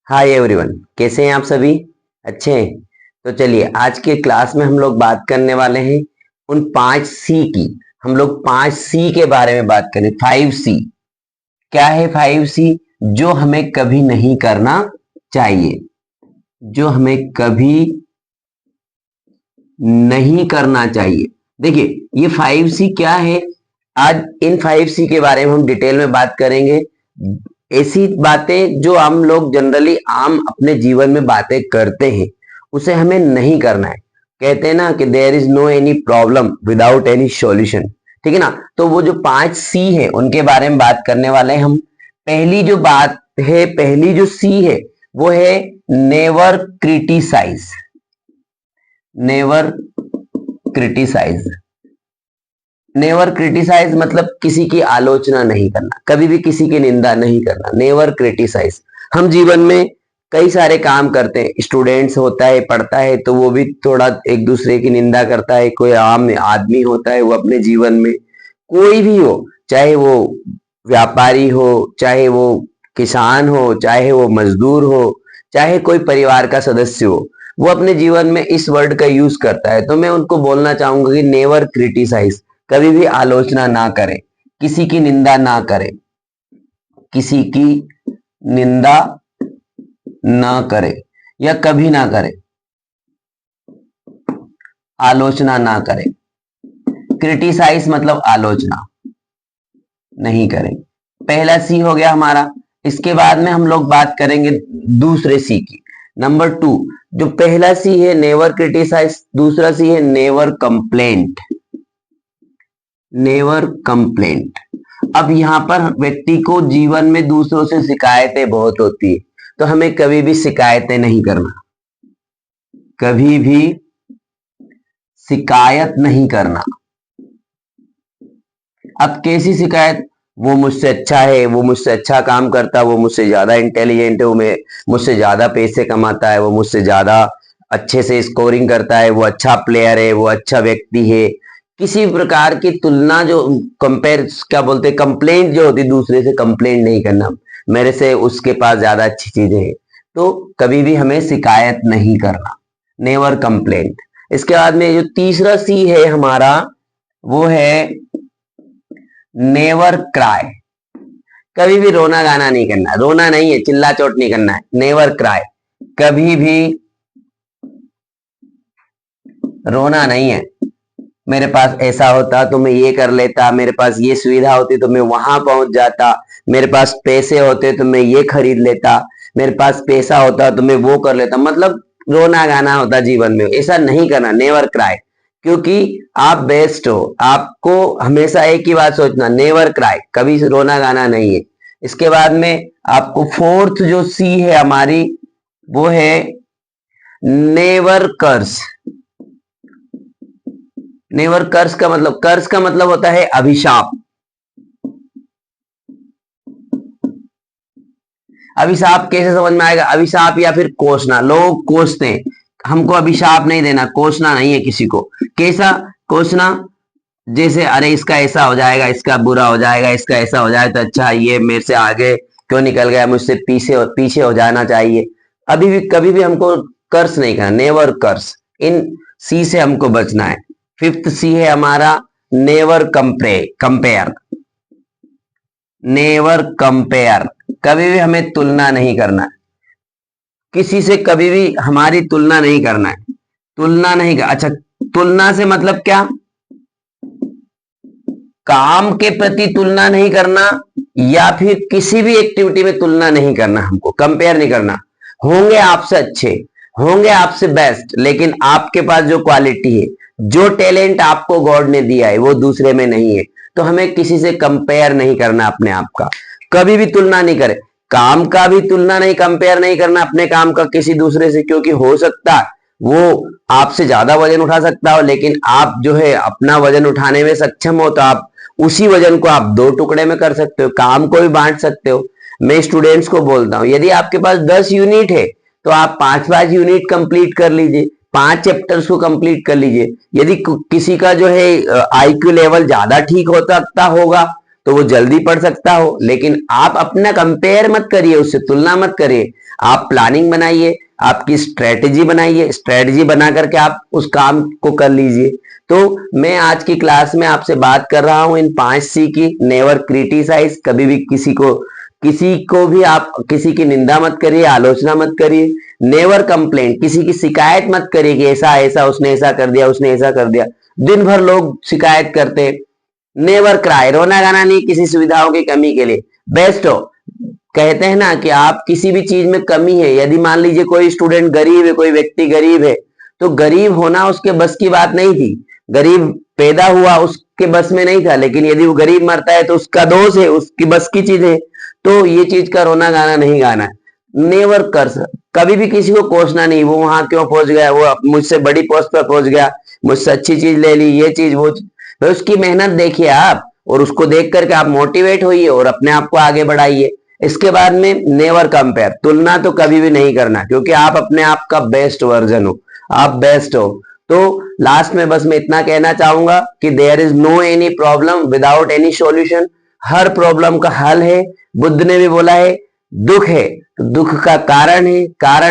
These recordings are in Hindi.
हाय एवरीवन, कैसे हैं आप सभी? अच्छे हैं। तो चलिए आज के क्लास में हम लोग बात करने वाले हैं उन 5 सी की। हम लोग 5 सी के बारे में बात करें। 5 सी क्या है? 5 सी जो हमें कभी नहीं करना चाहिए, जो हमें कभी नहीं करना चाहिए। देखिए ये 5 सी क्या है, आज इन 5 सी के बारे में हम डिटेल में बात करेंगे। ऐसी बातें जो हम लोग जनरली आम अपने जीवन में बातें करते हैं उसे हमें नहीं करना है। कहते हैं ना कि there is no any problem without any solution, ठीक है ना। तो वो जो 5 सी है उनके बारे में बात करने वाले हैं हम। पहली जो बात है, पहली जो सी है वो है never criticise. Never criticise, never criticise मतलब किसी की आलोचना नहीं करना, कभी भी किसी की निंदा नहीं करना। Never criticise. हम जीवन में कई सारे काम करते हैं, स्टूडेंट्स होता है, पढ़ता है तो वो भी थोड़ा एक दूसरे की निंदा करता है। कोई आम आदमी होता है वो अपने जीवन में, कोई भी हो, चाहे वो व्यापारी हो, चाहे वो किसान हो, चाहे वो मजदूर हो, चाहे कोई परिवार का सदस्य हो, वो अपने जीवन में इस वर्ड का यूज करता है। तो मैं उनको बोलना चाहूंगा कि नेवर क्रिटिसाइज, कभी भी आलोचना ना करें, किसी की निंदा ना करें, किसी की निंदा ना करें या कभी ना करें, आलोचना ना करें। क्रिटिसाइज मतलब आलोचना नहीं करें। पहला सी हो गया हमारा। इसके बाद में हम लोग बात करेंगे दूसरे सी की। नंबर 2, जो पहला सी है नेवर क्रिटिसाइज, दूसरा सी है नेवर कंप्लेंट। Never complaint. अब यहां पर व्यक्ति को जीवन में दूसरों से शिकायतें बहुत होती है, तो हमें कभी भी शिकायतें नहीं करना, कभी भी शिकायत नहीं करना। अब कैसी शिकायत? वो मुझसे अच्छा है, वो मुझसे अच्छा काम करता है, वो मुझसे ज्यादा इंटेलिजेंट है, वो मुझसे ज्यादा पैसे कमाता है, वो मुझसे ज्यादा अच्छे से स्कोरिंग करता है, वो अच्छा प्लेयर है, वो अच्छा व्यक्ति है। किसी प्रकार की तुलना, जो कंपेयर क्या बोलते, कंप्लेंट जो होती, दूसरे से कंप्लेंट नहीं करना, मेरे से उसके पास ज्यादा अच्छी चीजें हैं। तो कभी भी हमें शिकायत नहीं करना, नेवर कंप्लेंट। इसके बाद में जो तीसरा सी है हमारा वो है नेवर क्राई। कभी भी रोना गाना नहीं करना, रोना नहीं है, चिल्ला चोट नहीं करना है। नेवर क्राई, कभी भी रोना नहीं है। मेरे पास ऐसा होता तो मैं ये कर लेता, मेरे पास ये सुविधा होती तो मैं वहां पहुंच जाता, मेरे पास पैसे होते तो मैं ये खरीद लेता, मेरे पास पैसा होता तो मैं वो कर लेता। मतलब रोना गाना होता जीवन में, ऐसा नहीं करना। नेवर क्राई, क्योंकि आप बेस्ट हो। आपको हमेशा एक ही बात सोचना, नेवर क्राई, कभी रोना गाना नहीं है। इसके बाद में आपको फोर्थ जो सी है हमारी वो है नेवर कर्स। नेवर कर्स का मतलब, कर्स का मतलब होता है अभिशाप। अभिशाप कैसे समझ में आएगा? अभिशाप या फिर कोसना, लोग कोसते हैं। हमको अभिशाप नहीं देना, कोसना नहीं है किसी को। कैसा कोसना? जैसे अरे इसका ऐसा हो जाएगा, इसका बुरा हो जाएगा, इसका ऐसा हो जाए तो अच्छा, ये मेरे से आगे क्यों निकल गया, मुझसे पीछे पीछे हो जाना चाहिए। अभी भी कभी भी हमको कर्स नहीं करना, नेवर कर्स। इन सी से हमको बचना है। फिफ्थ सी है हमारा नेवर कंपेयर। नेवर कंपेयर, कभी भी हमें तुलना नहीं करना है, किसी से कभी भी हमारी तुलना नहीं करना है। तुलना नहीं कर, अच्छा तुलना से मतलब क्या? काम के प्रति तुलना नहीं करना या फिर किसी भी एक्टिविटी में तुलना नहीं करना, हमको कंपेयर नहीं करना। होंगे आपसे अच्छे, होंगे आपसे बेस्ट, लेकिन आपके पास जो क्वालिटी है, जो टैलेंट आपको गॉड ने दिया है वो दूसरे में नहीं है। तो हमें किसी से कंपेयर नहीं करना अपने आप का, कभी भी तुलना नहीं करें। काम का भी तुलना नहीं, कंपेयर नहीं करना अपने काम का किसी दूसरे से, क्योंकि हो सकता है वो आपसे ज्यादा वजन उठा सकता हो, लेकिन आप जो है अपना वजन उठाने में सक्षम हो, तो आप उसी वजन को आप 2 टुकड़े में कर सकते हो, काम को भी बांट सकते हो। मैं स्टूडेंट्स को बोलता हूँ, यदि आपके पास 10 यूनिट है तो आप 5-5 यूनिट कंप्लीट कर लीजिए, 5 चैप्टर्स को कंप्लीट कर लीजिए। यदि किसी का जो है आईक्यू लेवल ज्यादा ठीक हो सकता होगा तो वो जल्दी पढ़ सकता हो, लेकिन आप अपना कंपेयर मत करिए, उससे तुलना मत करिए। आप प्लानिंग बनाइए, आपकी स्ट्रेटेजी बनाइए, स्ट्रेटेजी बना करके आप उस काम को कर लीजिए। तो मैं आज की क्लास में आपसे बात कर रहा हूं इन 5C की। नेवर क्रिटिसाइज, कभी भी किसी को भी आप किसी की निंदा मत करिए, आलोचना मत करिए। नेवर कंप्लेंट, किसी की शिकायत मत करिए कि ऐसा ऐसा उसने ऐसा कर दिया, उसने ऐसा कर दिया। दिन भर लोग शिकायत करते। नेवर क्राई, रोना गाना नहीं किसी सुविधाओं की कमी के लिए। बेस्ट हो, कहते हैं ना कि आप किसी भी चीज में कमी है, यदि मान लीजिए कोई स्टूडेंट गरीब है, कोई व्यक्ति गरीब है, तो गरीब होना उसके बस की बात नहीं थी। गरीब पैदा हुआ उसके बस में नहीं था, लेकिन यदि वो गरीब मरता है तो उसका दोष है, उसकी बस की चीज है। तो ये चीज का रोना गाना नहीं गाना है। नेवर कर, कभी भी किसी को कोसना नहीं, वो वहां क्यों पहुंच गया, वो मुझसे बड़ी पोस्ट पर पहुंच गया, मुझसे अच्छी चीज ले ली, ये चीज वो चीज। तो उसकी मेहनत देखिए आप, और उसको देख करके आप मोटिवेट होइए और अपने आप को आगे बढ़ाइए। इसके बाद में नेवर कंपेयर, तुलना तो कभी भी नहीं करना, क्योंकि आप अपने आप का बेस्ट वर्जन हो, आप बेस्ट हो। तो लास्ट में बस मैं इतना कहना चाहूंगा कि there is no any problem without any solution. हर प्रॉब्लम का हल है। बुद्ध ने भी बोला है दुख है तो दुख का कारण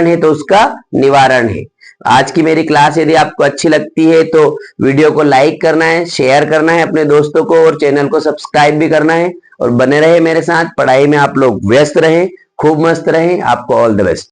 है तो उसका निवारण है। आज की मेरी क्लास यदि आपको अच्छी लगती है तो वीडियो को लाइक करना है, शेयर करना है अपने दोस्तों को, और चैनल को सब्सक्राइब भी करना है। और बने रहे मेरे साथ, पढ़ाई में आप लोग व्यस्त रहें, खूब मस्त रहें। आपको ऑल द बेस्ट।